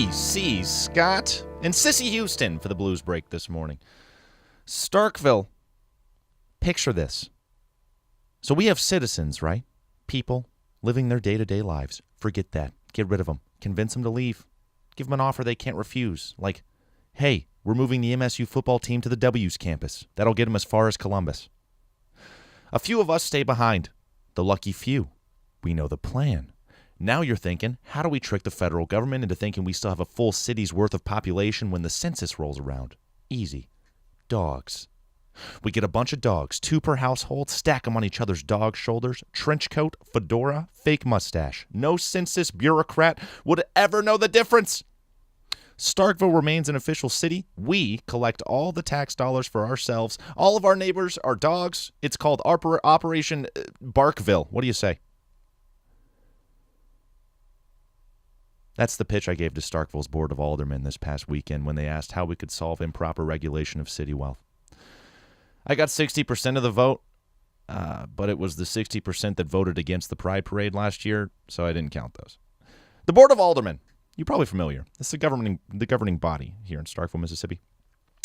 PC Scott and Sissy Houston for the Blues Break this morning. Starkville, picture this. So we have citizens, right? People living their day-to-day lives. Forget that. Get rid of them. Convince them to leave. Give them an offer they can't refuse. Like, hey, we're moving the MSU football team to the W's campus. That'll get them as far as Columbus. A few of us stay behind. The lucky few. We know the plan. Now you're thinking, how do we trick the federal government into thinking we still have a full city's worth of population when the census rolls around? Easy. Dogs. We get a bunch of dogs, 2 per household, stack them on each other's dog shoulders, trench coat, fedora, fake mustache. No census bureaucrat would ever know the difference. Starkville remains an official city. We collect all the tax dollars for ourselves. All of our neighbors are dogs. It's called Operation Barkville. What do you say? That's the pitch I gave to Starkville's Board of Aldermen this past weekend when they asked how we could solve improper regulation of city wealth. I got 60% of the vote, but it was the 60% that voted against the Pride Parade last year, so I didn't count those. The Board of Aldermen, you're probably familiar. It's the governing body here in Starkville, Mississippi.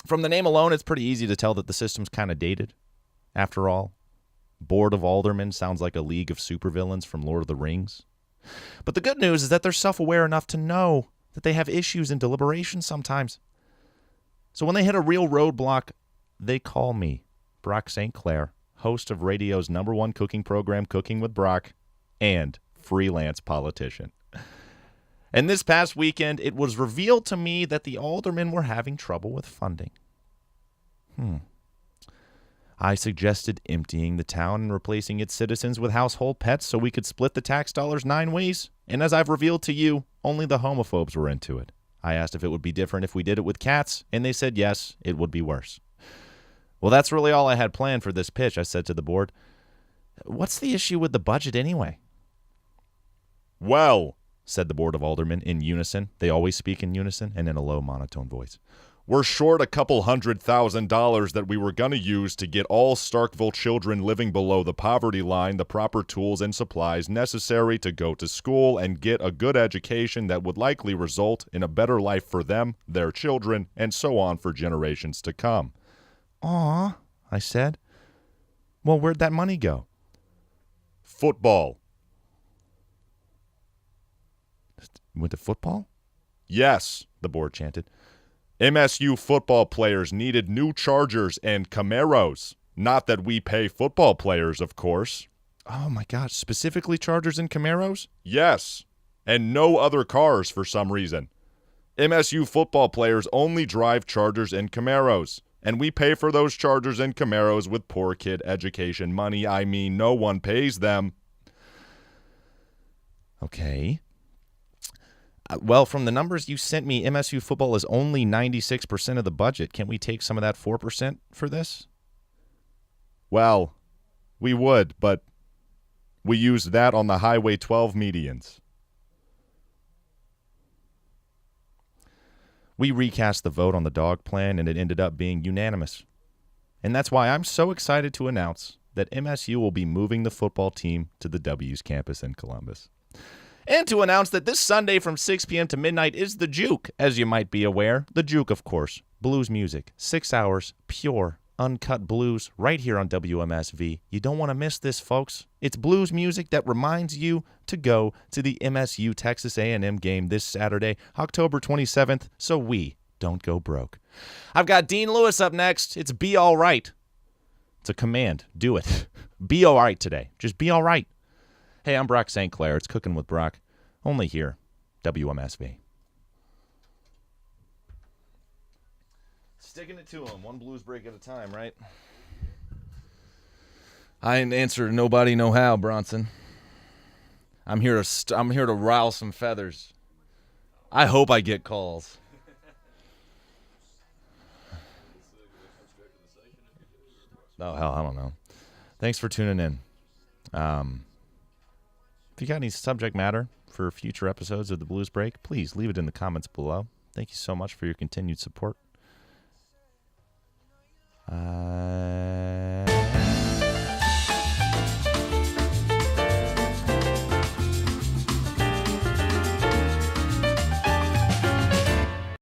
From the name alone, it's pretty easy to tell that the system's kind of dated. After all, Board of Aldermen sounds like a league of supervillains from Lord of the Rings. But the good news is that they're self-aware enough to know that they have issues in deliberation sometimes. So when they hit a real roadblock, they call me, Brock St. Clair, host of radio's #1 cooking program, Cooking with Brock, and freelance politician. And this past weekend, it was revealed to me that the aldermen were having trouble with funding. I suggested emptying the town and replacing its citizens with household pets so we could split the tax dollars 9 ways. And as I've revealed to you, only the homophobes were into it. I asked if it would be different if we did it with cats, and they said yes, it would be worse. Well, that's really all I had planned for this pitch, I said to the board. What's the issue with the budget anyway? Well, said the Board of Aldermen in unison. They always speak in unison and in a low monotone voice. We're short a couple $100,000 that we were going to use to get all Starkville children living below the poverty line the proper tools and supplies necessary to go to school and get a good education that would likely result in a better life for them, their children, and so on for generations to come. Aw, I said. Well, where'd that money go? Football. Went to football? Yes, the board chanted. MSU football players needed new Chargers and Camaros. Not that we pay football players, of course. Oh my gosh, specifically Chargers and Camaros? Yes, and no other cars for some reason. MSU football players only drive Chargers and Camaros, and we pay for those Chargers and Camaros with poor kid education money. I mean, no one pays them. Okay. Well, from the numbers you sent me, MSU football is only 96% of the budget. Can't we take some of that 4% for this? Well, we would, but we used that on the Highway 12 medians. We recast the vote on the dog plan, and it ended up being unanimous. And that's why I'm so excited to announce that MSU will be moving the football team to the W's campus in Columbus. And to announce that this Sunday from 6 p.m. to midnight is the Juke, as you might be aware. The Juke, of course. Blues music. 6 hours. Pure, uncut blues right here on WMSV. You don't want to miss this, folks. It's blues music that reminds you to go to the MSU Texas A&M game this Saturday, October 27th, so we don't go broke. I've got Dean Lewis up next. It's Be All Right. It's a command. Do it. Be all right today. Just be all right. Hey, I'm Brock St. Clair. It's Cooking with Brock. Only here, WMSV. Sticking it to him, one blues break at a time, right? I ain't answer nobody no how, Bronson. I'm here to rile some feathers. I hope I get calls. Oh hell, I don't know. Thanks for tuning in. If you got any subject matter for future episodes of the Blues Break, please leave it in the comments below. Thank you so much for your continued support.